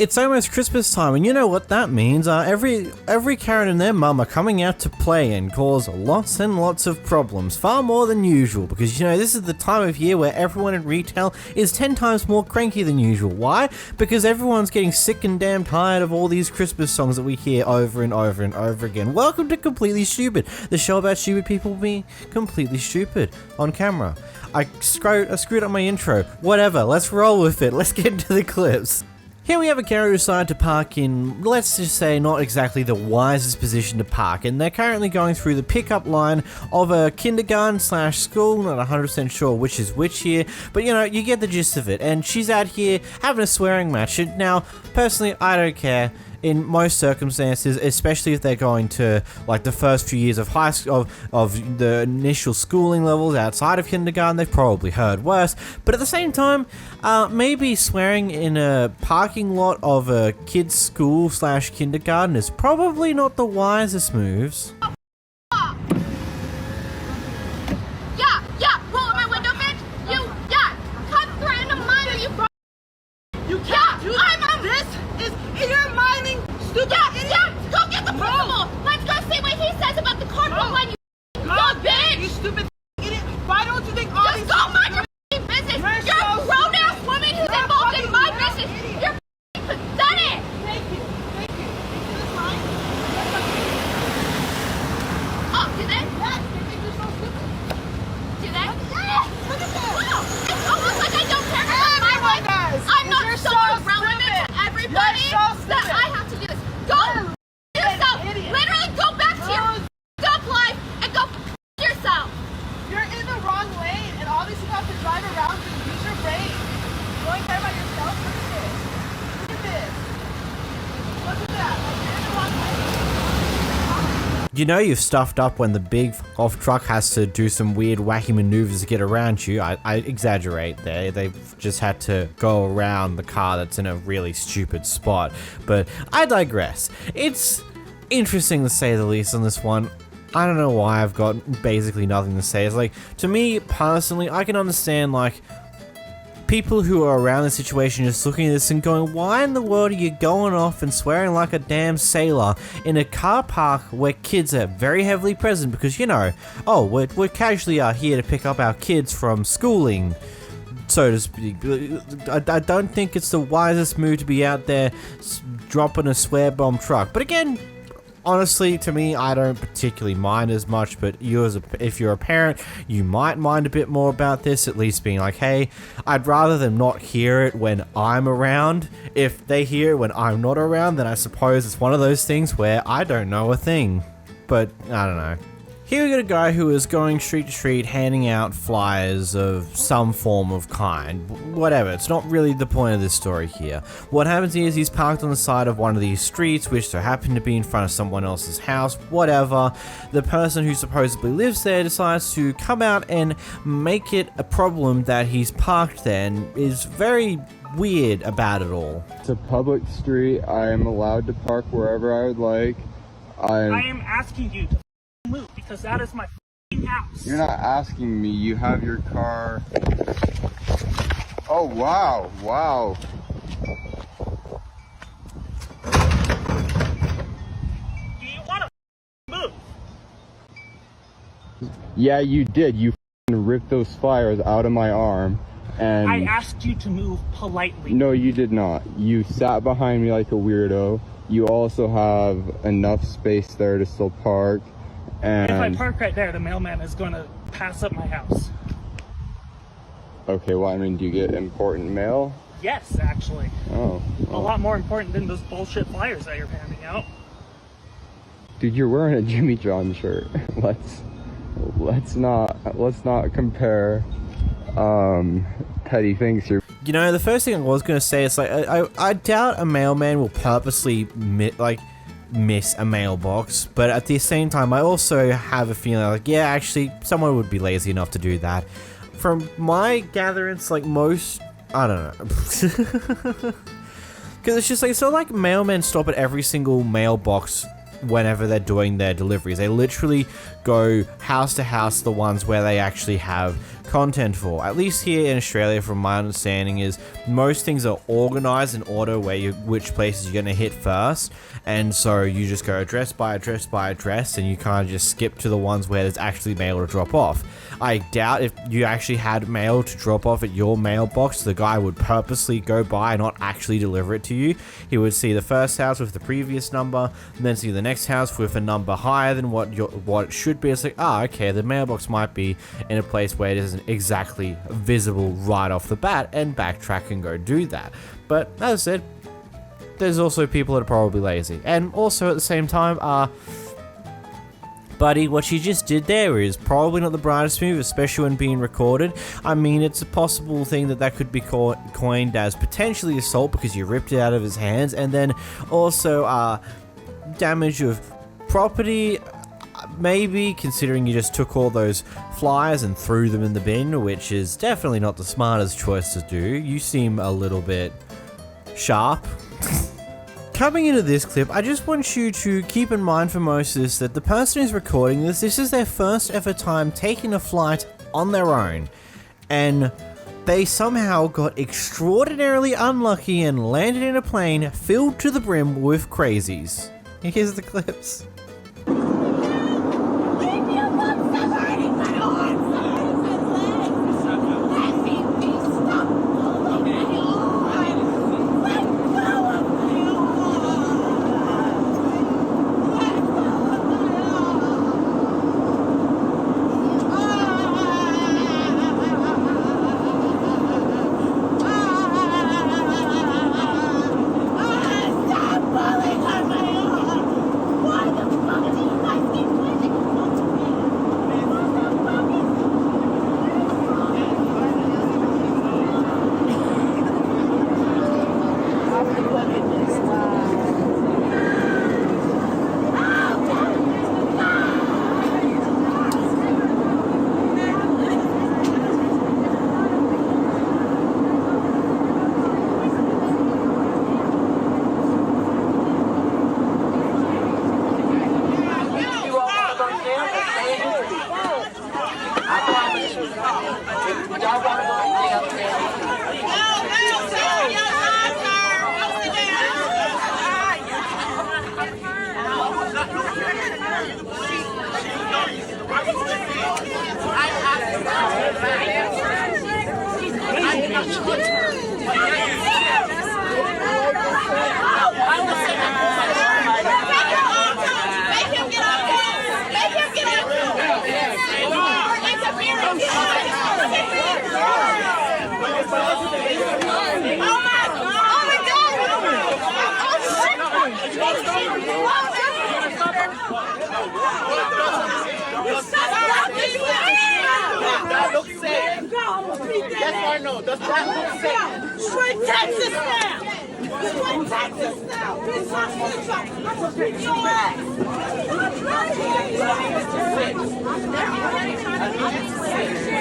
It's almost Christmas time, and you know what that means. Every Karen and their mum are coming out to play and cause lots and lots of problems, far more than usual, because you know this is the time of year where everyone in retail is 10 times more cranky than usual. Why? Because everyone's getting sick and damn tired of all these Christmas songs that we hear over and over and over again. Welcome to Completely Stupid, the show about stupid people being completely stupid on camera. I screwed up my intro. Whatever, let's roll with it. Let's get into the clips. Here we have a Karen who decided to park in, let's just say, not exactly the wisest position to park, and they're currently going through the pickup line of a kindergarten / school, not 100% sure which is which here, but you know, you get the gist of it, and she's out here having a swearing match. And now, personally, I don't care. In most circumstances, especially if they're going to like the first few years of high school, of the initial schooling levels outside of kindergarten, they've probably heard worse. But at the same time, maybe swearing in a parking lot of a kid's school / kindergarten is probably not the wisest moves. Roll up my window, bitch. Come threaten a minor, you can't do that. This is you're mining, stupid idiot. Go get the principal. Let's go see what he says about the cardboard line, you bitch. You stupid idiot. Why don't you think all these... Just go mind your business. You're a grown-ass woman who's involved in my business. You're pathetic. Thank you. You see this line? Oh, do they? Yes, they think you're so stupid. Do they? Look at this. Wow, it's almost like I don't care about my life. I'm not so irrelevant to everybody that I have to do this. Go yourself. Literally go back to your up life and go yourself. You're in the wrong lane, and obviously you have to drive around and use your brain. You don't care about yourself? Look at this. Look at that. Like, you're in the wrong lane. You know you've stuffed up when the big off truck has to do some weird wacky maneuvers to get around you. I exaggerate there. They've just had to go around the car that's in a really stupid spot. But I digress. It's interesting to say the least on this one. I don't know why I've got basically nothing to say. It's like, to me personally, I can understand like people who are around the situation just looking at this and going, why in the world are you going off and swearing like a damn sailor in a car park where kids are very heavily present? Because, you know, oh, we're casually here to pick up our kids from schooling, so to speak. I don't think it's the wisest move to be out there dropping a swear bomb truck. But again, honestly, to me, I don't particularly mind as much, but if you're a parent, you might mind a bit more about this, at least being like, hey, I'd rather them not hear it when I'm around. If they hear it when I'm not around, then I suppose it's one of those things where I don't know a thing. But, I don't know. Here we got a guy who is going street to street handing out flyers of some form of kind. Whatever, it's not really the point of this story here. What happens is he's parked on the side of one of these streets, which so happen to be in front of someone else's house, whatever. The person who supposedly lives there decides to come out and make it a problem that he's parked there, and is very weird about it all. It's a public street. I am allowed to park wherever I would like. I am asking you to move, because that is my house. You're not asking me. You have your car. Oh, wow. Wow. Do you want to move? Yeah, you did. You ripped those flyers out of my arm. And I asked you to move politely. No, you did not. You sat behind me like a weirdo. You also have enough space there to still park. And if I park right there, the mailman is going to pass up my house. Okay, well, I mean, do you get important mail? Yes, actually. Oh. A lot more important than those bullshit flyers that you're handing out. Dude, you're wearing a Jimmy John shirt. Let's not compare petty things here. You know, the first thing I was going to say is like, I doubt a mailman will purposely miss a mailbox, but at the same time I also have a feeling like, yeah, actually someone would be lazy enough to do that. From my gatherings, like most, I don't know, because it's just like, so like mailmen stop at every single mailbox whenever they're doing their deliveries. They literally go house to house, the ones where they actually have content for. At least here in Australia, from my understanding, is most things are organized in order which places you're going to hit first, and so you just go address by address by address, and you kind of just skip to the ones where there's actually mail to drop off. I doubt if you actually had mail to drop off at your mailbox, the guy would purposely go by and not actually deliver it to you. He would see the first house with the previous number, and then see the next house with a number higher than what it should be. It's like, okay, the mailbox might be in a place where it isn't exactly visible right off the bat, and backtrack and go do that. But as I said, there's also people that are probably lazy. And also at the same time, buddy, what you just did there is probably not the brightest move, especially when being recorded. I mean, it's a possible thing that could be coined as potentially assault because you ripped it out of his hands, and then also damage of property, maybe, considering you just took all those flyers and threw them in the bin, which is definitely not the smartest choice to do. You seem a little bit sharp. Coming into this clip, I just want you to keep in mind for most of this that the person who's recording this is their first ever time taking a flight on their own, and they somehow got extraordinarily unlucky and landed in a plane filled to the brim with crazies. Here's the clips. Yes or no? Does that look safe? We're Texas now. We're Texas now. I'm gonna beat your ass.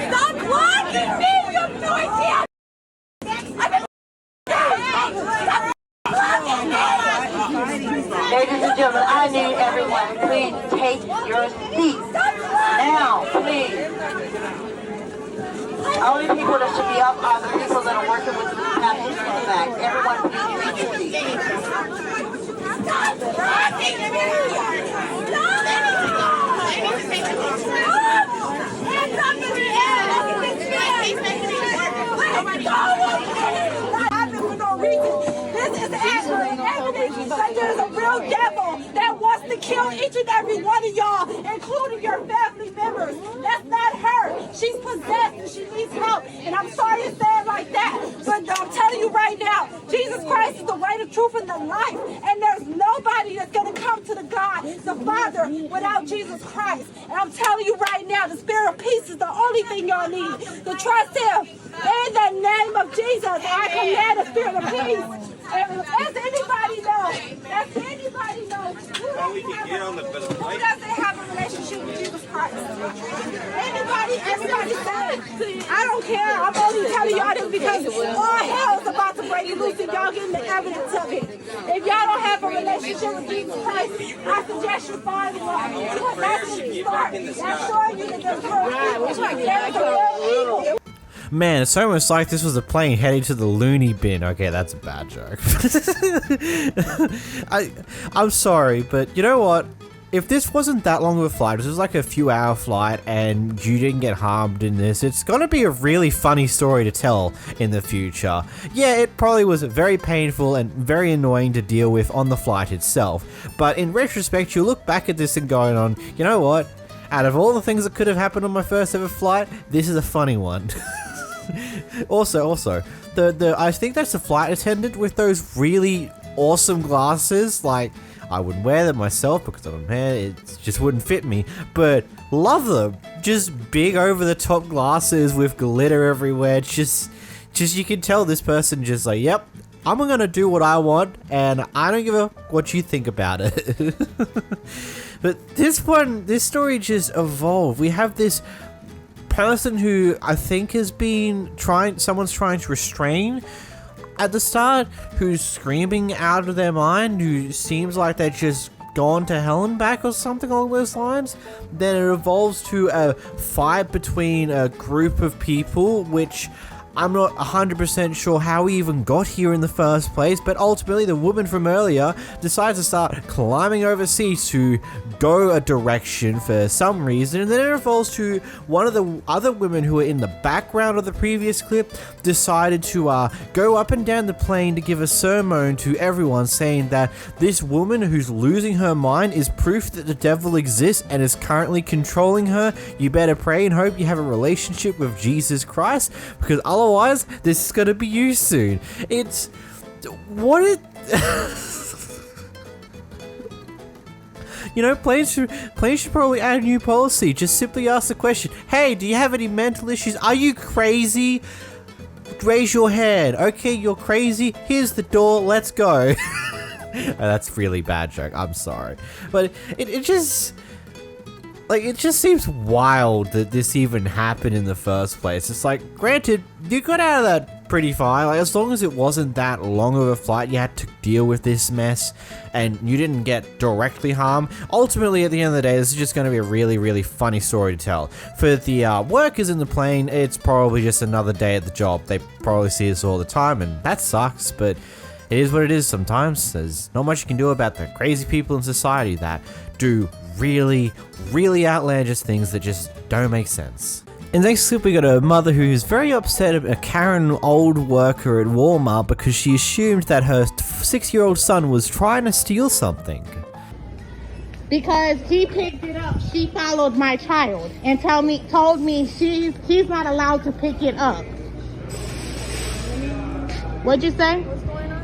Stop blocking me, you noisy. Ladies and gentlemen, I need everyone, please take your seats now, please. Only people that should be up are the people that are working with the passengers in the back. Everyone, please take your seats. Stop blocking me! Hands up in the air! Let go of me! Not happen for no reason. This is evidence that there's a real devil that wants to kill each and every one of y'all, including your family members. That's not her. She's possessed and she needs help. And I'm sorry to say it like that, but I'm telling you right now, Jesus Christ is the way, the truth, and the life. And there's nobody that's going to come to the God, the Father, without Jesus Christ. And I'm telling you right now, the spirit of peace is the only thing y'all need. To trust Him. In the name of Jesus, I command the spirit of peace. Does anybody know? Does anybody know who doesn't have a relationship with Jesus Christ? Anybody? Everybody say it. I don't care. I'm only telling y'all this because all hell is about to break loose and y'all getting the evidence of it. If y'all don't have a relationship relationship with Jesus Christ, I suggest you find one. Because that's when you start. That's showing you that there's real evil. Man, it's almost like this was a plane heading to the loony bin. Okay, that's a bad joke. I'm sorry, but you know what? If this wasn't that long of a flight, this was like a few hour flight and you didn't get harmed in this, it's gonna be a really funny story to tell in the future. Yeah, it probably was very painful and very annoying to deal with on the flight itself, but in retrospect, you look back at this and going on, you know what? Out of all the things that could have happened on my first ever flight, this is a funny one. Also, I think that's the flight attendant with those really awesome glasses. Like, I wouldn't wear them myself because I don't know, it just wouldn't fit me, but love them. Just big over the top glasses with glitter everywhere. Just you can tell this person just like, yep, I'm gonna do what I want and I don't give a what you think about it. But this story just evolved. We have this person who I think has been someone's trying to restrain at the start, who's screaming out of their mind, who seems like they're just gone to hell and back or something along those lines. Then it evolves to a fight between a group of people, which I'm not 100% sure how we even got here in the first place, but ultimately the woman from earlier decides to start climbing overseas to go a direction for some reason, and then it evolves to one of the other women who were in the background of the previous clip decided to go up and down the plane to give a sermon to everyone, saying that this woman who's losing her mind is proof that the devil exists and is currently controlling her. You better pray and hope you have a relationship with Jesus Christ, because otherwise this is gonna be you soon. It's what it you know, planes should probably add a new policy. Just simply ask the question, hey, do you have any mental issues? Are you crazy? Raise your hand. Okay, you're crazy. Here's the door. Let's go. That's really bad joke. I'm sorry. But it just... like, it just seems wild that this even happened in the first place. It's like, granted, you got out of that pretty fine. Like, as long as it wasn't that long of a flight, you had to deal with this mess, and you didn't get directly harmed. Ultimately, at the end of the day, this is just going to be a really, really funny story to tell. For the workers in the plane, it's probably just another day at the job. They probably see this all the time, and that sucks, but it is what it is sometimes. There's not much you can do about the crazy people in society that do really, really outlandish things that just don't make sense. In the next clip, we got a mother who's very upset at a Karen old worker at Walmart because she assumed that her 6-year-old son was trying to steal something. Because he picked it up, she followed my child and told me he's not allowed to pick it up. What'd you say? What's going on?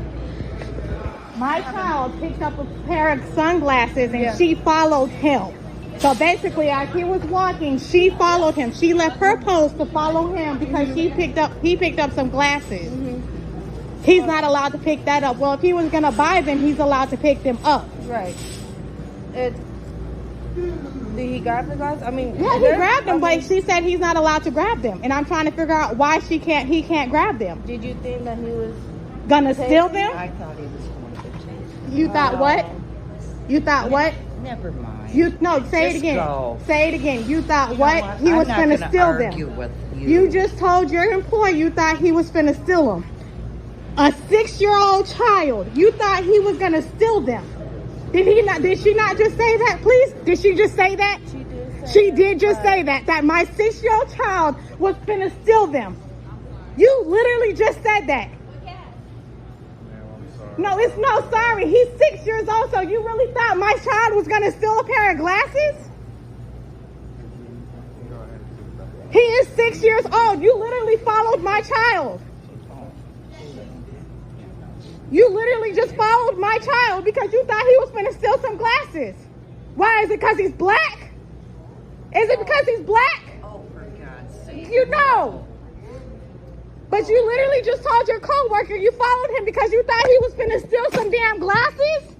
My child picked up a pair of sunglasses and she followed him. So basically, as he was walking, she followed him. She left her post to follow him because he picked up some glasses. He's not allowed to pick that up. Well, if he was gonna buy them, he's allowed to pick them up. Right. Did he grab the glasses? I mean, yeah, he grabbed them, but she said he's not allowed to grab them, and I'm trying to figure out why he can't grab them. Did you think that he was Gonna steal them? I thought he was going to take. You thought what? You thought what? Never mind. Say it Just again. go. Say it again. You thought You know what? He was I'm not finna steal argue them. with you. You just told your employee you thought he was finna steal them. A 6-year-old child. You thought he was gonna steal them. Did she not just say that, please? Did she just say that? She did just say that. That my 6-year-old child was finna steal them. You literally just said that. No, it's no sorry. He's 6 years old, so you really thought my child was gonna steal a pair of glasses? He is 6 years old. You literally followed my child. You literally just followed my child because you thought he was gonna steal some glasses. Why? Is it because he's black? Is it because he's black? Oh, for God's sake. You know. But you literally just told your coworker you followed him because you thought he was finna steal some damn glasses?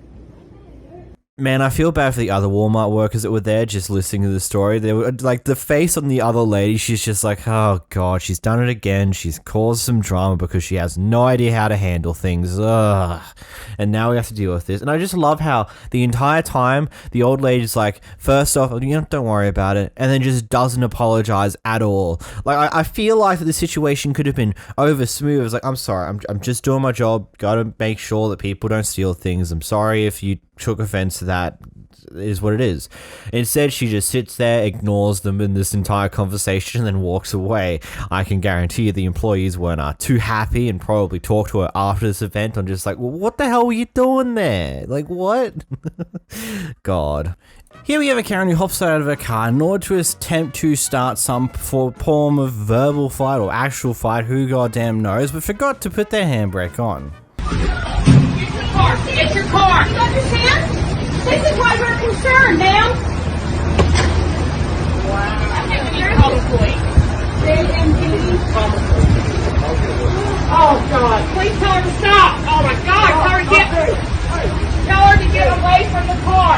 Man, I feel bad for the other Walmart workers that were there just listening to the story. They were like, the face on the other lady, she's just like, oh god, she's done it again. She's caused some drama because she has no idea how to handle things. Ugh. And now we have to deal with this. And I just love how the entire time the old lady's like, first off, don't worry about it, and then just doesn't apologize at all. Like, I feel like the situation could have been over smooth. It was like, I'm sorry, I'm just doing my job. Gotta make sure that people don't steal things. I'm sorry if you took offense to that. It is what it is. Instead, she just sits there, ignores them in this entire conversation, and then walks away. I can guarantee you the employees weren't too happy and probably talked to her after this event. I'm just like, well, what the hell were you doing there? Like, what? God. Here we have a Karen who hops out of her car in order to attempt to start some form of verbal fight or actual fight, who goddamn knows, but forgot to put their handbrake on. Get your car! You understand? This is why we're concerned, ma'am. Wow. Call the police. Oh, God. Please tell her to stop. Oh, my God. Tell her to get away from the car.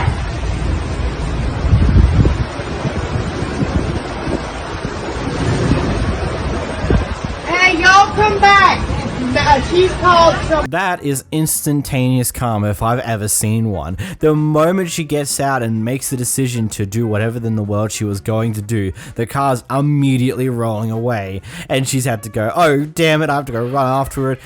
Hey, y'all come back. She's called some. That is instantaneous karma if I've ever seen one. The moment she gets out and makes the decision to do whatever in the world she was going to do, the car's immediately rolling away, and she's had to go, oh damn it, I have to go run after it.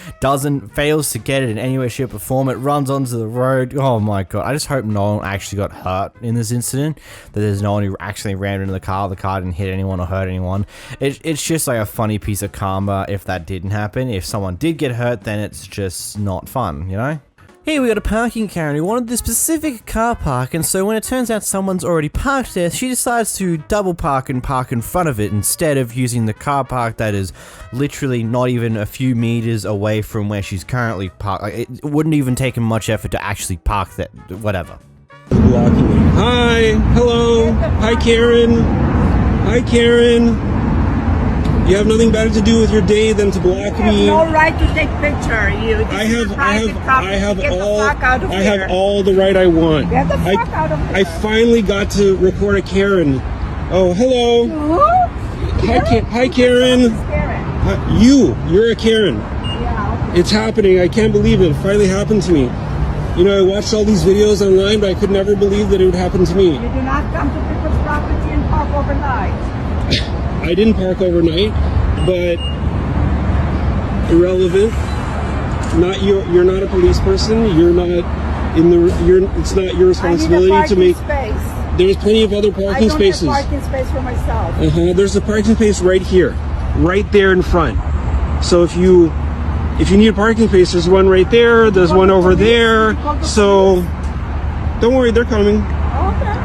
Fails to get it in any way, shape or form. It runs onto the road. Oh my god, I just hope no one actually got hurt in this incident, that there's no one who actually ran into the car didn't hit anyone or hurt anyone. It's just like a funny piece of karma if that didn't happen. If someone did get hurt, then it's just not fun, you know? Here we got a parking Karen who wanted this specific car park, and so when it turns out someone's already parked there, she decides to double park and park in front of it instead of using the car park that is literally not even a few meters away from where she's currently parked. Like, it wouldn't even take much effort to actually park that, whatever. Hi, hello, hi Karen, hi Karen. You have nothing better to do with your day than to block me. You have no right to take picture. I have all the right I want. Get the fuck out of here. I finally got to record a Karen. Oh, hello. Hi Karen. You're a Karen. Yeah. It's happening. I can't believe it. It finally happened to me. You know, I watched all these videos online, but I could never believe that it would happen to me. You do not come to people's property and park overnight. I didn't park overnight, but irrelevant. You're not a police person. You're not in the. It's not your responsibility to make. Space. There's plenty of other parking spaces. I don't have parking space for myself. There's a parking space right here, right there in front. So if you need a parking space, there's one right there. There's one over there. So don't worry, they're coming. Okay.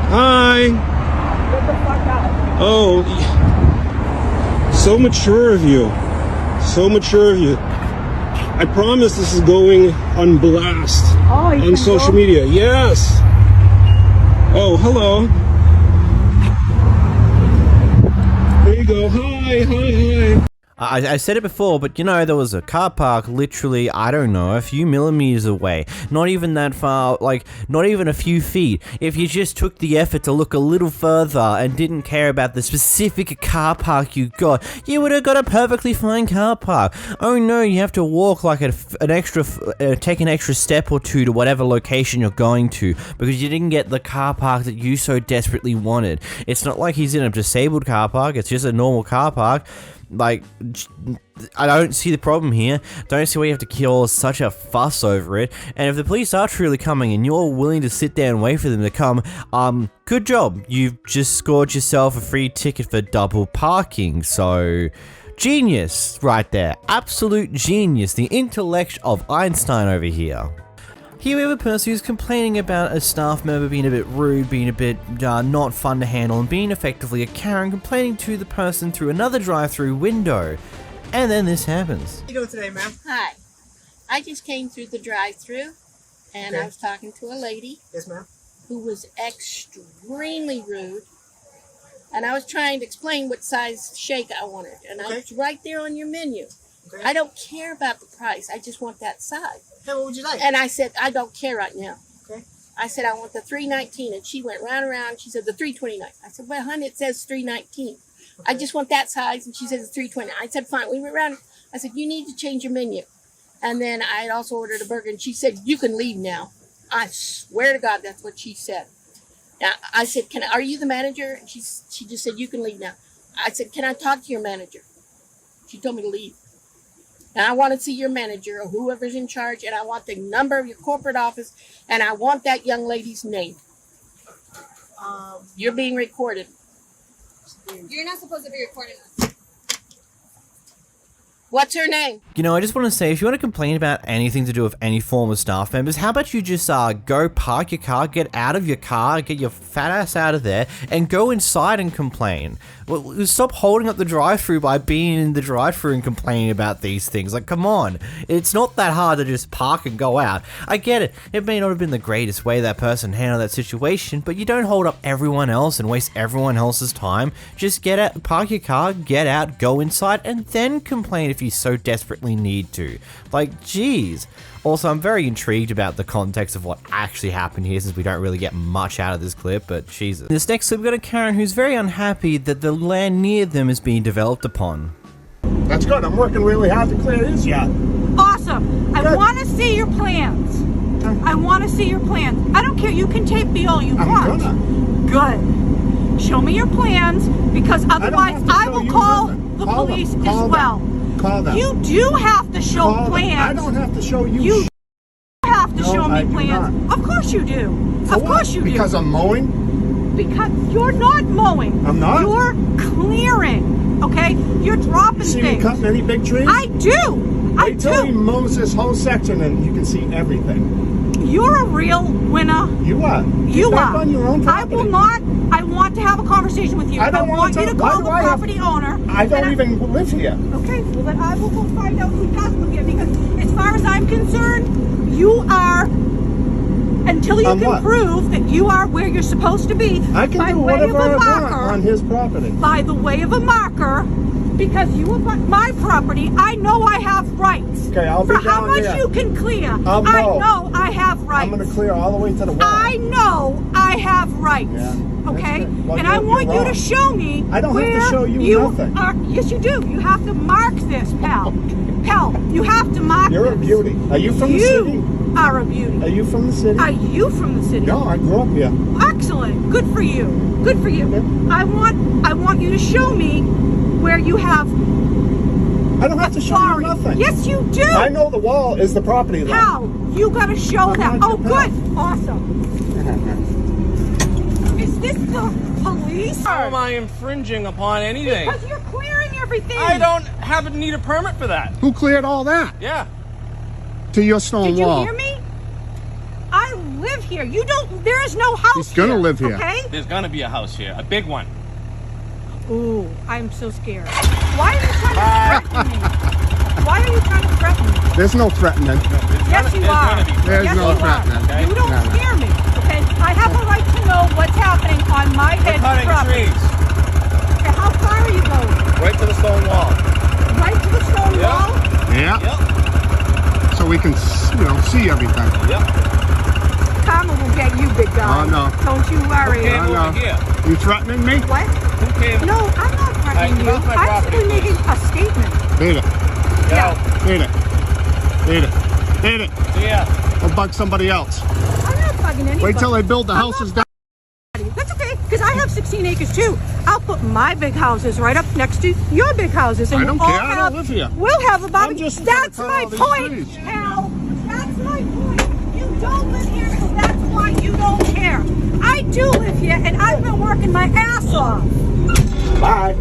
Hi. Get the fuck out. Oh, so mature of you. So mature of you. I promise this is going on blast on social media. Yes. Oh, hello. There you go. Hi. I said it before, but you know, there was a car park literally, I don't know, a few millimeters away. Not even that far, like, not even a few feet. If you just took the effort to look a little further and didn't care about the specific car park you got, you would have got a perfectly fine car park. Oh no, you have to walk like take an extra step or two to whatever location you're going to, because you didn't get the car park that you so desperately wanted. It's not like he's in a disabled car park, it's just a normal car park. Like, I don't see the problem here. Don't see why you have to kill such a fuss over it. And if the police are truly coming and you're willing to sit there and wait for them to come, good job. You've just scored yourself a free ticket for double parking. So, genius right there. Absolute genius. The intellect of Einstein over here. Here we have a person who's complaining about a staff member being a bit rude, being a bit not fun to handle, and being effectively a Karen, complaining to the person through another drive-through window. And then this happens. How you doing today, ma'am? Hi. I just came through the drive-through, and I was talking to a lady. Yes, ma'am. Who was extremely rude. And I was trying to explain what size shake I wanted. And I was right there on your menu. Okay. I don't care about the price. I just want that size. Hey, what would you like? And I said, I don't care right now. Okay. I said, I want the 319. And she went round and round. She said, the 329. I said, well, honey, it says 319. I just want that size. And she says, it's 320. I said, fine. We went around. I said, you need to change your menu. And then I had also ordered a burger. And she said, you can leave now. I swear to God, that's what she said. Now, I said, are you the manager? And she just said, you can leave now. I said, can I talk to your manager? She told me to leave. And I want to see your manager or whoever's in charge, and I want the number of your corporate office, and I want that young lady's name. You're being recorded. You're not supposed to be recording us. What's her name? You know, I just want to say, if you want to complain about anything to do with any former staff members, how about you just go park your car, get out of your car, get your fat ass out of there, and go inside and complain. Well, stop holding up the drive-thru by being in the drive-thru and complaining about these things. Like, come on. It's not that hard to just park and go out. I get it. It may not have been the greatest way that person handled that situation, but you don't hold up everyone else and waste everyone else's time. Just get out, park your car, get out, go inside, and then complain if you so desperately need to. Like, geez. Also, I'm very intrigued about the context of what actually happened here, since we don't really get much out of this clip, but Jesus. In this next clip, we've got a Karen who's very unhappy that the land near them is being developed upon. That's good. I'm working really hard to clear this yard. Awesome. I want to see your plans. I want to see your plans. I don't care. You can tape me all you want. Good. Show me your plans, because otherwise I will call the police as well. Call them. You do have to show plans. I don't have to show you. You have to show me plans. Of course you do. Of course you do. Because I'm mowing? Because you're not mowing. I'm not? You're clearing. Okay? You're dropping things. See me cutting any big trees? I do. I do. Wait till he mows this whole section and you can see everything. You're a real winner. You are. You are. On your own property. I will not. I want to have a conversation with you. I don't want you to call the property owner. I don't even live here. Okay, well then I will go find out who does live here, because as far as I'm concerned, you are, until you can prove that you are where you're supposed to be, I can by do way of whatever a I want marker, on his property. by the way of a marker, because you are my property, I know I have rights. Okay, I'll be For how down much there. you can clear, I'll I mow. know I have rights. I'm going to clear all the way to the wall. I know I have rights. Yeah. Okay? Well, and I want you wrong. to show me. I don't have to where show you nothing. Yes, you do. You have to mark this, pal. Pal, you have to mark You're this. a beauty. Are you from the city? You are a beauty. Are you from the city? Are you from the city? No, I grew up here. Excellent. Good for you. Good for you. Yeah. I want you to show me where you have. I don't have to show you nothing. Yes, you do. I know the wall is the property line. How? You got to show I'm that. not Oh, your pal. good. Awesome. Is this the police? How am I infringing upon anything? Because you're clearing everything. I don't need a permit for that. Who cleared all that? Yeah. To your stone Did wall. you hear me? I live here. You don't. There is no house. He's gonna live here. Okay. There's gonna be a house here, a big one. Ooh, I'm so scared. Why are you trying to threaten me? Why are you trying to threaten me? There's no threatening. Yes, you are. There's Yes, no you threatening. are. You don't No, no. scare me. Okay. I have a right to know what's happening on my We're edge of cutting property. trees. Okay, how far are you going? Right to the stone wall. Right to the stone Yeah. wall? Yeah. Yep. So we can, see everything. Yep. Karma will get you, big guy. Oh, no. Don't you worry. Came no. over here. You threatening me? What? Who came? No, I'm not threatening Hey, you. get off my I'm property, simply please. making a statement. Beat it. Yeah. Beat it. Beat it. Beat it. Yeah. Or bug somebody else. I'm not bugging anybody. Wait till they build the houses down. That's okay, because I have 16 acres too. I'll put my big houses right up next to your big houses. And I don't we'll all care. I don't live here. We'll have a barbecue. just gonna That's cut my all these point, trees. pal. That's my point. You don't live here, so that's why you don't care. I do live here, and I've been working my ass off. Bye.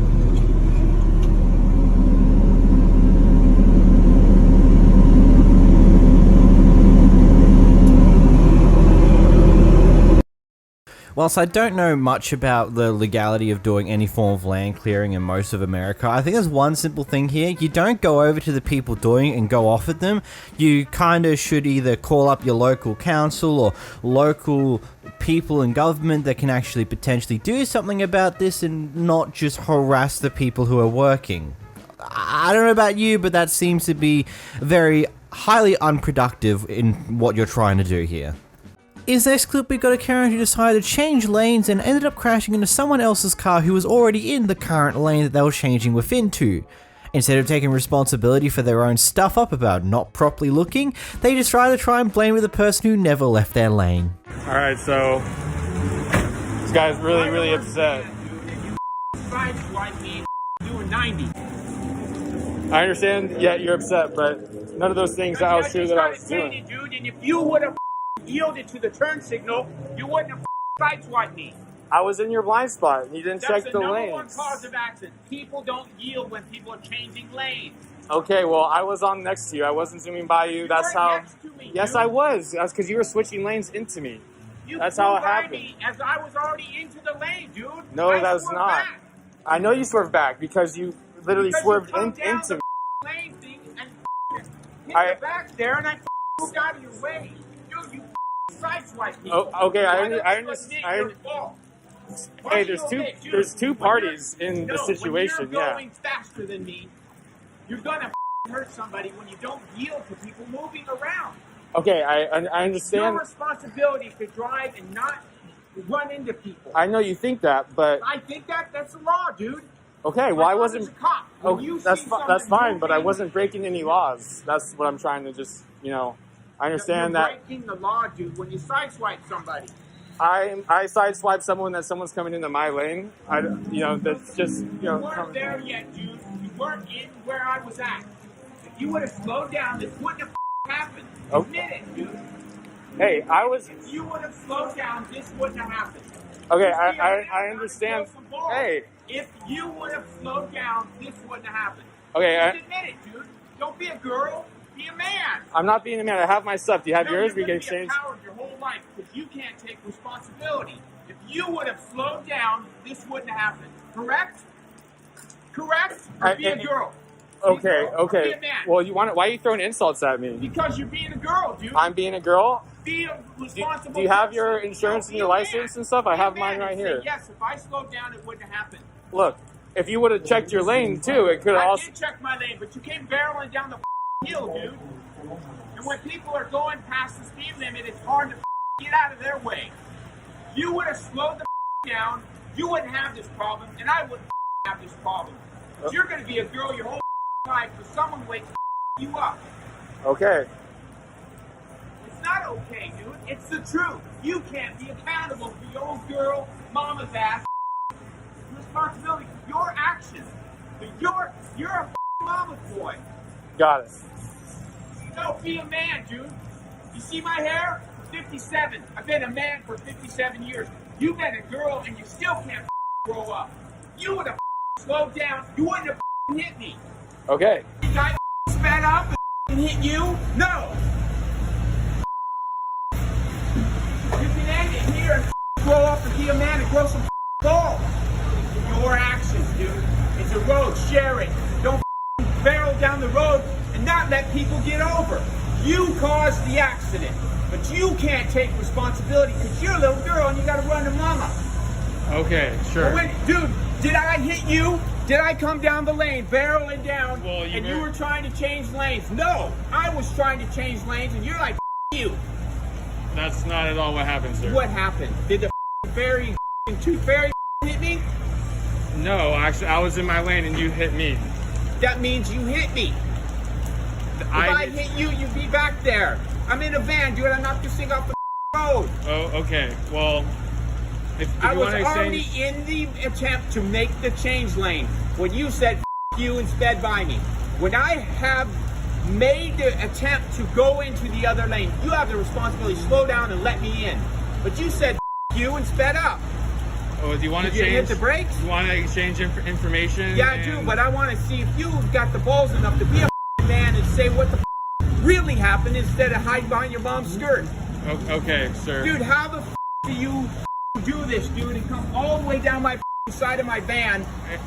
Whilst I don't know much about the legality of doing any form of land clearing in most of America, I think there's one simple thing here. You don't go over to the people doing it and go off at them. You kind of should either call up your local council or local people in government that can actually potentially do something about this and not just harass the people who are working. I don't know about you, but that seems to be very highly unproductive in what you're trying to do here. In this next clip, we got a Karen who decided to change lanes and ended up crashing into someone else's car who was already in the current lane that they were changing within to. Instead of taking responsibility for their own stuff up about not properly looking, they just try and blame the person who never left their lane. Alright, so this guy's really upset. Doing 90. I understand, yeah, you're upset, but none of those things that I was sure that I was doing. Dude, and if you would have yielded to the turn signal, you wouldn't have sideswiped me. I was in your blind spot, and you didn't check the lanes. That's the #1 cause of accident. People don't yield when people are changing lanes. Okay, well, I was on next to you. I wasn't zooming by you. That's how. Next to me, Yes, dude. I was. That's because you were switching lanes into me. That's how it happened. Me as I was already into the lane, dude. No, I that's swerved not. back. I know you swerved back because you literally swerved into me. Lane thing and hit the back there, and I moved out of your way. Dude, you sideswiped me. Oh, okay, I understand. Hey, there's two parties in the situation. When you're going faster than me, you're gonna hurt somebody when you don't yield to people moving around. Okay, I understand. Your responsibility to drive and not run into people. I know you think that, but I think that's the law, dude. Okay, well, I wasn't. A cop. Oh, that's fine, but I wasn't breaking any laws. That's what I'm trying to just, I understand you're that. breaking the law, dude, when you sideswipe somebody. I sideswipe someone that someone's coming into my lane. That's just, You weren't there yet, dude. You weren't in where I was at. If you would have slowed down, this wouldn't have happened. Admit it, dude. Hey, I was. If you would have slowed down, this wouldn't have happened. Okay, I understand. Hey. If you would have slowed down, this wouldn't have happened. Okay, Just admit it, dude. Don't be a girl. Be a man. I'm not being a man. I have my stuff. Do you have yours? We can exchange. You're going to be a coward your whole life because you can't take responsibility. If you would have slowed down, this wouldn't have happened. Correct? Correct? Or be a girl. Okay, okay. Be a man. Well, why are you throwing insults at me? Because you're being a girl, dude. I'm being a girl? Be a responsible Do you have person. your insurance and your license and stuff? I have mine right here. Yes, if I slowed down, it wouldn't have happened. Look, if you would have checked your lane too, it could have also. I did check my lane, but you came barreling down the hill, dude. And when people are going past the speed limit, it's hard to get out of their way. If you would have slowed the down, you wouldn't have this problem, and I wouldn't have this problem. You're going to be a girl your whole life for someone waits to you up. Okay. It's not okay, dude. It's the truth. You can't be accountable for your own girl, mama's ass. Responsibility for your actions. But you're a mama's boy. Got it. No, be a man, dude. You see my hair? 57. I've been a man for 57 years. You've been a girl and you still can't grow up. You would have slowed down. You wouldn't have hit me. Okay. Did I sped up and hit you? No. You can end it here and grow up and be a man and grow some balls. Your actions, dude. It's a road. Share it. Don't barrel down the road and not let people get over. You caused the accident, but you can't take responsibility because you're a little girl and you got to run to mama. Okay, sure. Dude, did I hit you? Did I come down the lane, barreling down, and you were trying to change lanes? No, I was trying to change lanes, and you're like, you. That's not at all what happened, sir. What happened? Did the tooth fairy hit me? No, actually, I was in my lane and you hit me. That means you hit me. If I hit you, you'd be back there. I'm in a van, dude. I knocked this thing off the road. Oh, okay. Well, if I you was want to already in the attempt to make the change lane when you said you and sped by me. When I have made the attempt to go into the other lane, you have the responsibility to slow down and let me in. But you said you and sped up. Oh, do you want to Did you change? hit the brakes? You want to exchange information? Yeah, I do, but I want to see if you got the balls enough to be a man and say what the really happened instead of hide behind your mom's skirt. Okay, sir. Dude, how the do you do this, dude, and come all the way down my side of my van?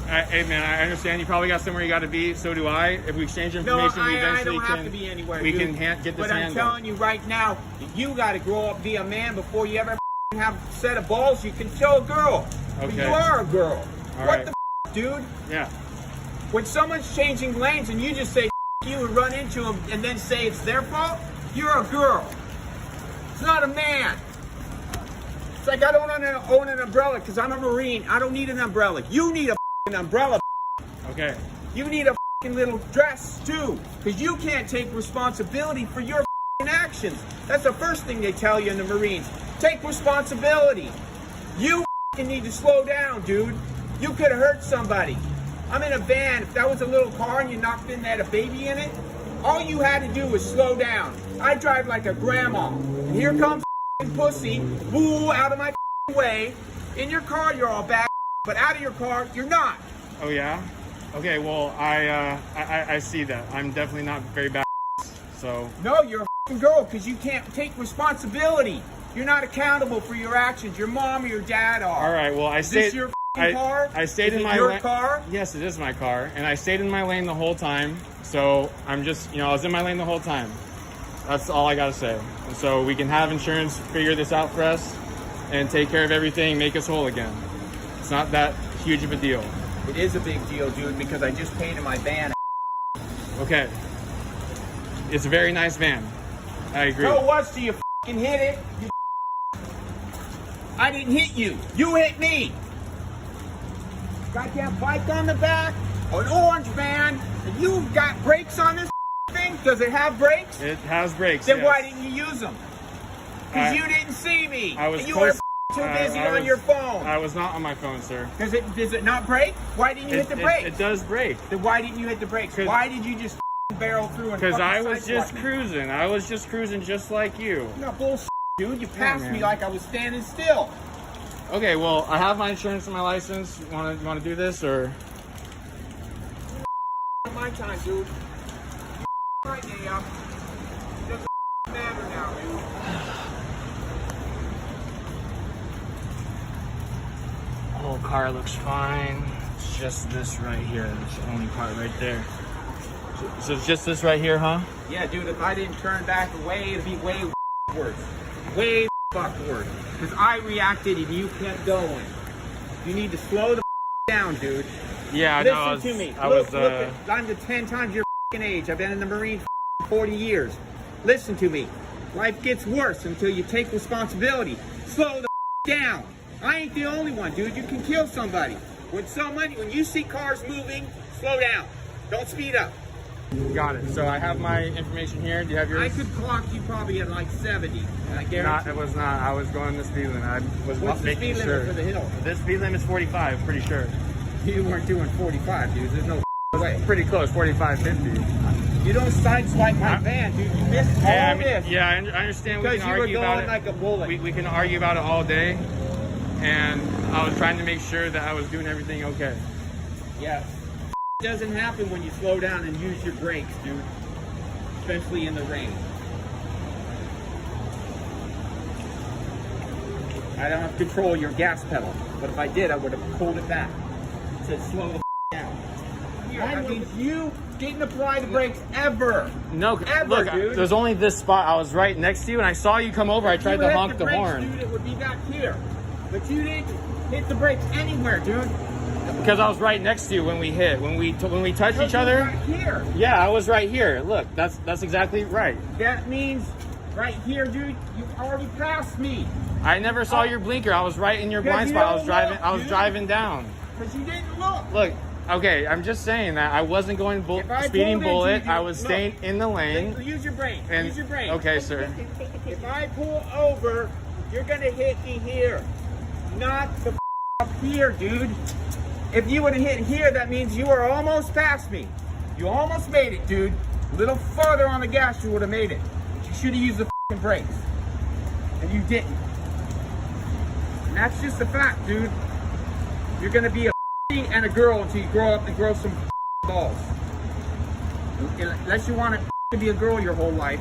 Hey, man, I understand you probably got somewhere you got to be. So do I. If we exchange information, we eventually I don't have to be anywhere. We dude. can get this But I'm telling you right now, you got to grow up, be a man before you ever have a set of balls you can show a girl. Okay. You are a girl. All what right. the dude? Yeah. When someone's changing lanes and you just say you and run into them and then say it's their fault, you're a girl. It's not a man. It's like I don't own an umbrella because I'm a Marine. I don't need an umbrella. You need a f***ing umbrella. Okay. You need a f***ing little dress too, because you can't take responsibility for your f***ing actions. That's the first thing they tell you in the Marines. Take responsibility. You f***ing need to slow down, dude. You could have hurt somebody. I'm in a van. If that was a little car and you knocked in that a baby in it, all you had to do was slow down. I drive like a grandma. And here comes f***ing pussy, boo, out of my f***ing way. In your car, you're all bad, but out of your car, you're not. Oh yeah? Okay, well, I see that. I'm definitely not very bad, so. No, you're a f***ing girl because you can't take responsibility. You're not accountable for your actions. Your mom or your dad are. All right, well, Is this your f***ing car? I stayed Is in it my your car? Yes, it is my car, and I stayed in my lane the whole time. So I'm just, I was in my lane the whole time. That's all I gotta say. And so we can have insurance figure this out for us and take care of everything, make us whole again. It's not that huge of a deal. It is a big deal, dude, because I just painted my van. Okay. It's a very nice van. I agree. So what? So you f***ing hit it? I didn't hit you. You hit me. Goddamn bike on the back, an orange van, and you got brakes on this thing? Does it have brakes? It has brakes. Then yes. why didn't you use them? Because you didn't see me. I was and you close. were too busy on your phone. I was not on my phone, sir. Does it not brake? Why didn't you hit the brakes? It does brake. Then why didn't you hit the brakes? Why did you just barrel through and Because I was sideswipe just me? cruising. I was just cruising just like you. No bullshit, dude. You passed man. me like I was standing still. Okay, well, I have my insurance and my license. You want to do this, or? My time, dude. Right now. Doesn't matter now, dude. Whole car looks fine. It's just this right here. That's the only part right there. So it's just this right here, huh? Yeah, dude, if I didn't turn back away, it'd be way worse. Way worse. Because I reacted and you kept going. You need to slow the down, dude. Yeah, Listen to me. Look, I'm the 10 times your age. I've been in the Marines for 40 years. Listen to me. Life gets worse until you take responsibility. Slow the down. I ain't the only one, dude. You can kill somebody. When you see cars moving, slow down. Don't speed up. Got it. So I have my information here. Do you have yours? I could clock you probably at like 70. And I guarantee. It was not. I was going the speed limit. I was What's the making speed sure. limit for the hill? This speed limit's 45, pretty sure. You weren't doing 45, dude. There's no way. Pretty close, 45, 50. You don't sideswipe my van, dude. You missed all this. Yeah, I understand. We Because can you were argue about going it. like a bullet. We can argue about it all day. And I was trying to make sure that I was doing everything okay. Yeah. It doesn't happen when you slow down and use your brakes, dude. Especially in the rain. I don't have to control your gas pedal. But if I did, I would have pulled it back. It said slow the down. That means you didn't apply the brakes ever. No, Ever, look, dude. there's only this spot. I was right next to you, and I saw you come over. I tried to honk the brakes, horn. Dude, it would be back here. But you didn't hit the brakes anywhere, dude. Because I was right next to you when we hit. When we touched each other. Right here. Yeah, I was right here. Look, that's exactly right. That means right here, dude, you already passed me. I never saw your blinker. I was right in your blind spot. I was driving down. Because you didn't look. Look, okay, I'm just saying that I wasn't going speeding bullet. I was staying in the lane. Use your brain. And, Use your brain. Okay, sir. If I pull over, you're gonna hit me here, not the up here, dude. If you would have hit here, that means you were almost past me. You almost made it, dude. A little further on the gas, you would have made it. You should have used the brakes, and you didn't. And that's just a fact, dude. You're gonna be a and a girl until you grow up and grow some balls. Unless you want to be a girl your whole life.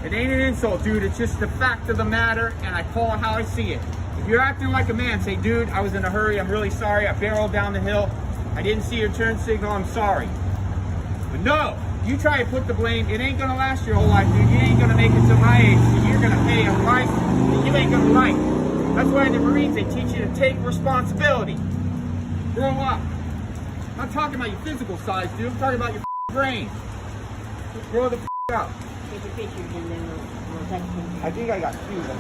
It ain't an insult, dude. It's just the fact of the matter, and I call it how I see it. If you're acting like a man, say, dude, I was in a hurry. I'm really sorry. I barreled down the hill. I didn't see your turn signal. I'm sorry. But no, you try to put the blame. It ain't going to last your whole life, dude. You ain't going to make it to my age. And you're going to pay a price that you ain't going to like. That's why in the Marines, they teach you to take responsibility. Grow up. I'm not talking about your physical size, dude. I'm talking about your brain. Grow the up. Take a picture and then we'll text them. I think I got two of them.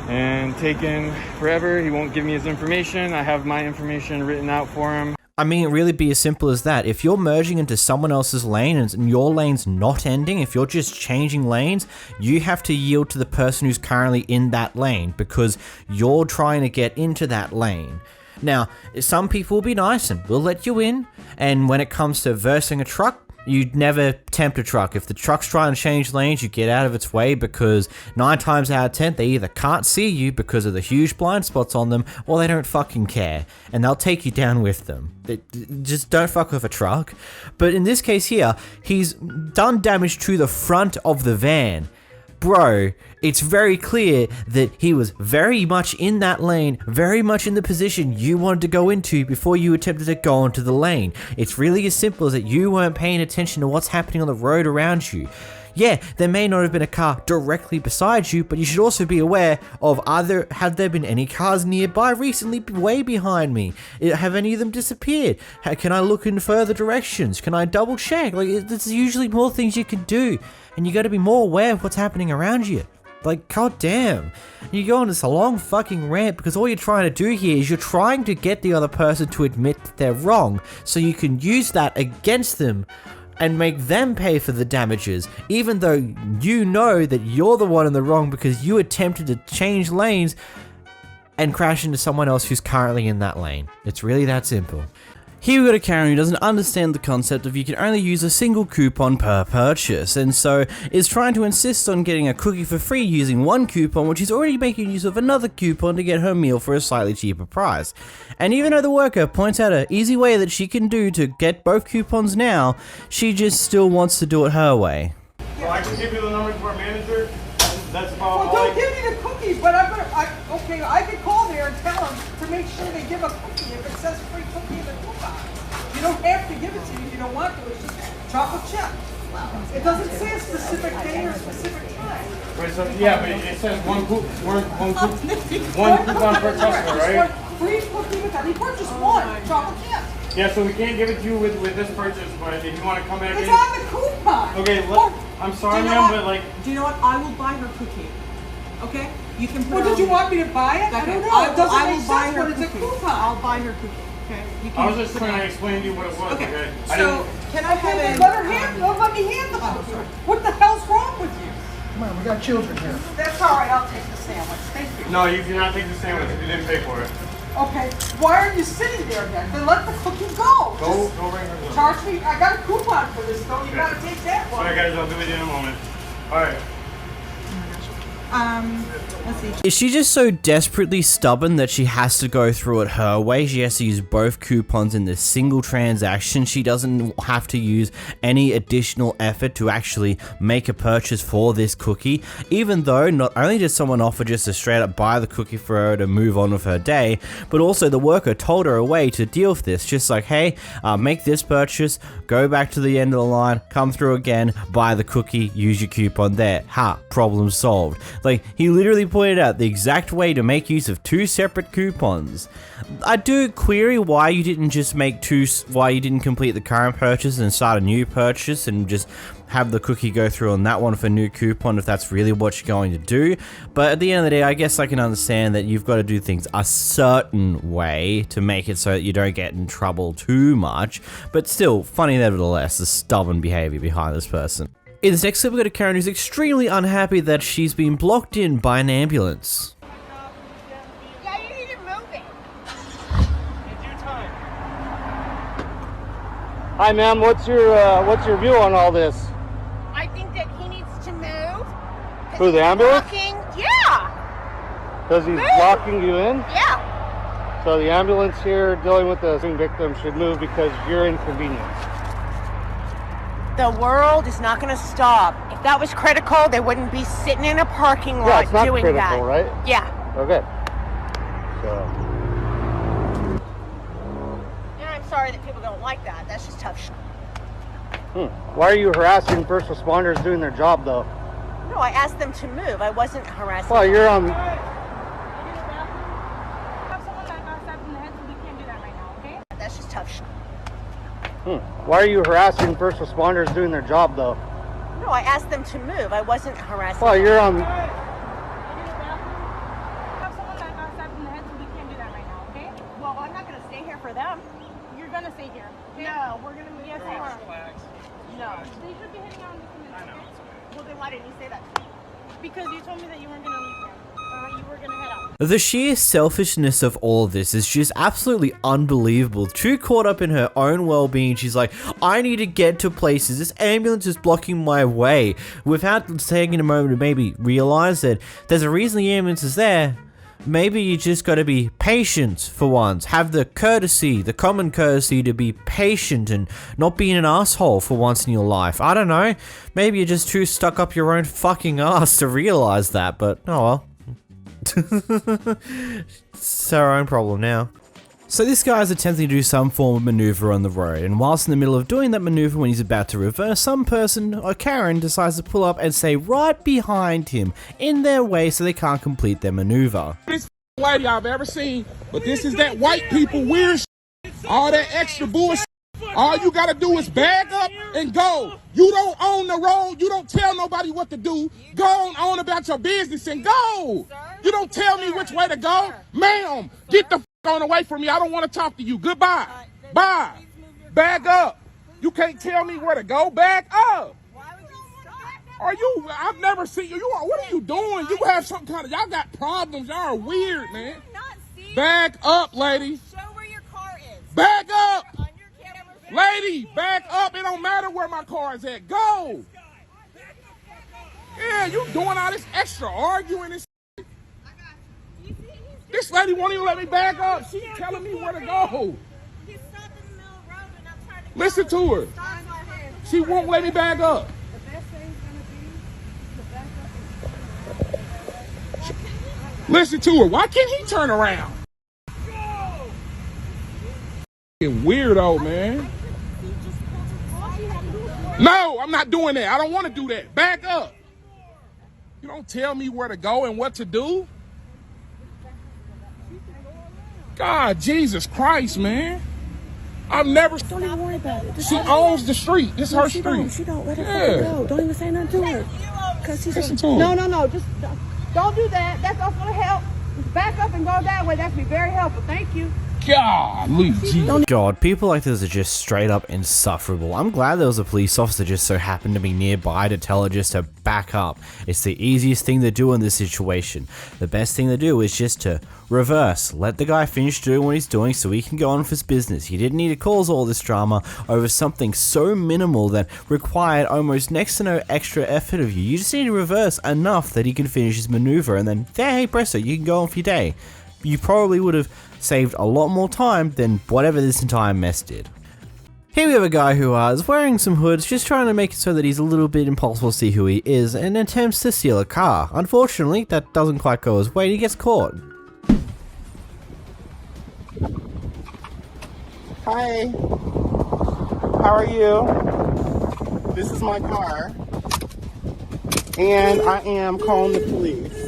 and taking forever. He won't give me his information. I have my information written out for him. I mean, it really be as simple as that. If you're merging into someone else's lane and your lane's not ending, if you're just changing lanes, you have to yield to the person who's currently in that lane because you're trying to get into that lane. Now, some people will be nice and will let you in, and when it comes to versing a truck, you'd never tempt a truck. If the truck's trying to change lanes, you get out of its way because 9 times out of 10, they either can't see you because of the huge blind spots on them, or they don't fucking care, and they'll take you down with them. Just don't fuck with a truck. But in this case here, he's done damage to the front of the van. Bro, it's very clear that he was very much in that lane, very much in the position you wanted to go into before you attempted to go into the lane. It's really as simple as that you weren't paying attention to what's happening on the road around you. Yeah, there may not have been a car directly beside you, but you should also be aware of have there been any cars nearby recently way behind me? Have any of them disappeared? Can I look in further directions? Can I double check? Like, there's usually more things you can do, and you gotta be more aware of what's happening around you. Like, goddamn. You go on this long fucking rant because all you're trying to do here is you're trying to get the other person to admit that they're wrong so you can use that against them and make them pay for the damages, even though you know that you're the one in the wrong because you attempted to change lanes and crash into someone else who's currently in that lane. It's really that simple. Here we got a Karen who doesn't understand the concept of you can only use a single coupon per purchase, and so is trying to insist on getting a cookie for free using one coupon, which is already making use of another coupon to get her meal for a slightly cheaper price. And even though the worker points out an easy way that she can do to get both coupons now, she just still wants to do it her way. Well, I can give you the number to our manager. That's about Well, don't give me the cookies, but okay, I can call there and tell them to make sure they give a cookie if it says free cookie in the coupon. You don't have to give it to you if you don't want to. It's just chocolate chip. It doesn't say a specific day or a specific time. Right, so, yeah, but it says one coupon per customer, right? Free cookie with that. He purchased one chocolate chip. Yeah, so we can't give it to you with this purchase, but if you want to come back in. It's on the coupon. Okay, I'm sorry, ma'am, but like. Do you know what? I will buy her cookie. Okay? You can put Well, did you want me to buy it? I don't know. It doesn't make sense, but it's a coupon. I'll buy her cookie. Okay? You can I was just trying to explain to you what it was, okay? So, can I have Okay, a... let me hand the cookie. What the hell's wrong with you? Come on, we got children here. That's all right. I'll take the sandwich. Thank you. No, you cannot take the sandwich. You didn't pay for it. Okay, why are you sitting there then let the cookie go. Go ring her bell. Charge me. I got a coupon for this, though. You gotta take that one. Sorry, guys. I'll do it in a moment. All right. Let's see. Is she just so desperately stubborn that she has to go through it her way? She has to use both coupons in this single transaction. She doesn't have to use any additional effort to actually make a purchase for this cookie, even though not only did someone offer just to straight up buy the cookie for her to move on with her day, but also the worker told her a way to deal with this. Just like, hey, make this purchase, go back to the end of the line, come through again, buy the cookie, use your coupon there. Ha, problem solved. Like, he literally pointed out the exact way to make use of 2 separate coupons. I do query why you didn't just make why you didn't complete the current purchase and start a new purchase and just have the cookie go through on that one for a new coupon if that's really what you're going to do. But at the end of the day, I guess I can understand that you've got to do things a certain way to make it so that you don't get in trouble too much. But still, funny nevertheless, the stubborn behavior behind this person. In this next clip, we've got a Karen who's extremely unhappy that she's been blocked in by an ambulance. Yeah, you need to move it. Hi, ma'am. What's your view on all this? I think that he needs to move. Who, the ambulance? Blocking. Yeah. Because he's Move. blocking you in? Yeah. So the ambulance here dealing with the victim should move because you're inconvenienced. The world is not going to stop. If that was critical, they wouldn't be sitting in a parking lot it's not doing critical, that. right? Yeah. Okay. So. And I'm sorry that people don't like that. That's just tough shit. Why are you harassing first responders doing their job, though? No, I asked them to move. I wasn't harassing Well, them. you're on. That's just tough shit. Why are you harassing first responders doing their job, though? No, I asked them to move. I wasn't harassing Well, them. you're on. The sheer selfishness of all of this is just absolutely unbelievable. Too caught up in her own well-being, she's like, I need to get to places. This ambulance is blocking my way. Without taking a moment to maybe realize that there's a reason the ambulance is there. Maybe you just gotta be patient for once. Have the courtesy, the common courtesy to be patient and not being an asshole for once in your life. I don't know. Maybe you're just too stuck up your own fucking ass to realize that, but oh well. It's our own problem now. So this guy is attempting to do some form of maneuver on the road, and whilst in the middle of doing that maneuver when he's about to reverse, some person, or Karen, decides to pull up and stay right behind him, in their way so they can't complete their maneuver. This lady I've ever seen, but this is that white people weird shit. All that extra bullshit. All you gotta do is bag up and go. You don't own the road. You don't tell nobody what to do. Go on about your business and go. You don't tell me which way to go. Ma'am, get the f on away from me. I don't want to talk to you. Goodbye. Bye. Bag up. You can't tell me where to go. Bag up. Are you, I've never seen you. What are you doing? You have some kind of, y'all got problems. Y'all are weird, man. Bag up, lady. Show where your car is. Bag up. Lady, back up. It don't matter where my car is at. Go. Yeah, you doing all this extra arguing and shit. This lady won't even let me back up. She's telling me where to go. Listen to her. She won't let me back up. Listen to her. Why can't he turn around? Weirdo, man. No, I'm not doing that. I don't want to do that. Back up. You don't tell me where to go and what to do. God, Jesus Christ, man. I've never. Don't even worry about it. She owns the street. This is her street. She don't. Let her go. Don't even say nothing to her. Cause she's Listen to her. No. Just don't do that. That's not gonna help. Just back up and go that way. That'd be very helpful. Thank you. God, people like this are just straight up insufferable. I'm glad there was a police officer just so happened to be nearby to tell her just to back up. It's the easiest thing to do in this situation. The best thing to do is just to reverse. Let the guy finish doing what he's doing so he can go on with his business. He didn't need to cause all this drama over something so minimal that required almost next to no extra effort of you. You just need to reverse enough that he can finish his maneuver and then, hey presto, you can go on for your day. You probably would have saved a lot more time than whatever this entire mess did. Here we have a guy who is wearing some hoods, just trying to make it so that he's a little bit impossible to see who he is, and attempts to steal a car. Unfortunately, that doesn't quite go his way and he gets caught. Hi. How are you? This is my car. And I am calling the police.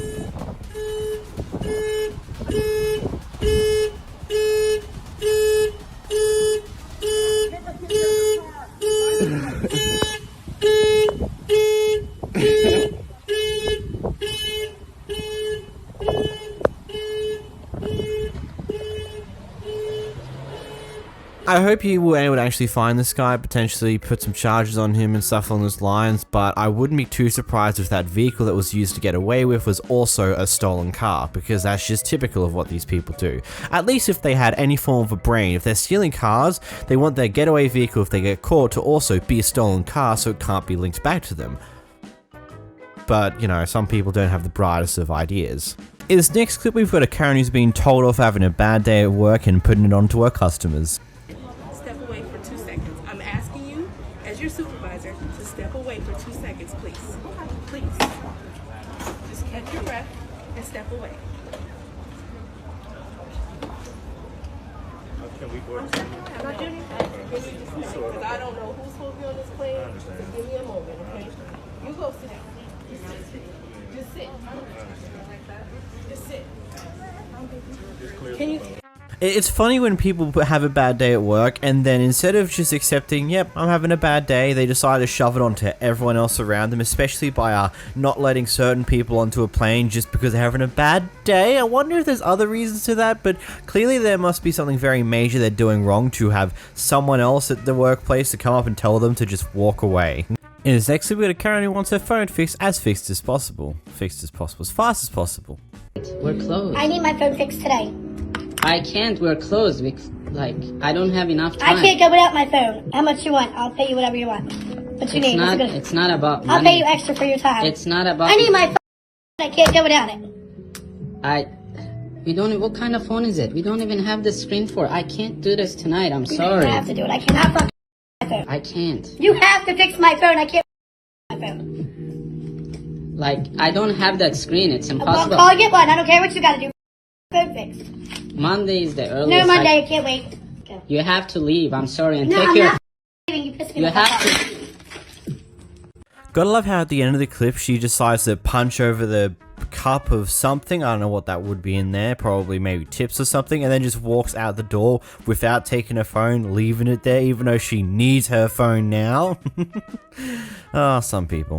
I hope you were able to actually find this guy, potentially put some charges on him and stuff along those lines, but I wouldn't be too surprised if that vehicle that was used to get away with was also a stolen car, because that's just typical of what these people do. At least if they had any form of a brain. If they're stealing cars, they want their getaway vehicle, if they get caught, to also be a stolen car so it can't be linked back to them. But, you know, some people don't have the brightest of ideas. In this next clip, we've got a Karen who's been told off having a bad day at work and putting it on to her customers. Step away for 2 seconds. I'm asking you, as your supervisor, to step away for 2 seconds, please. Please. Just catch your breath and step away. Can we work? I'm not doing anything. Because I don't know who's supposed to be on this plane. So give me a moment, okay? You go sit down. Just sit. Just sit. Can you... It's funny when people have a bad day at work and then instead of just accepting, yep, I'm having a bad day, they decide to shove it onto everyone else around them, especially by not letting certain people onto a plane just because they're having a bad day. I wonder if there's other reasons to that, but clearly there must be something very major they're doing wrong to have someone else at the workplace to come up and tell them to just walk away. In this next clip, we got a Karen who wants her phone fixed as possible. Fixed as possible, as fast as possible. We're closed. I need my phone fixed today. I can't. We're closed. Like, I don't have enough time. I can't go without my phone. How much you want? I'll pay you whatever you want. What you need? It's not about money. I'll pay you extra for your time. It's not about... I need my phone. I can't go without it. We don't... What kind of phone is it? We don't even have the screen for it. I can't do this tonight. I'm sorry. You have to do it. I cannot fuck my phone. I can't. You have to fix my phone. I can't my phone. Like, I don't have that screen. It's impossible. I'll get one. I don't care what you gotta do. Phone fixed. Monday is the earliest. No, Monday. I can't wait. Okay. You have to leave. I'm sorry. And no, take I'm care. Not leaving. You pissed me off. Have to. Gotta love how at the end of the clip she decides to punch over the cup of something. I don't know what that would be in there. Probably maybe tips or something. And then just walks out the door without taking her phone, leaving it there even though she needs her phone now. Ah, some people.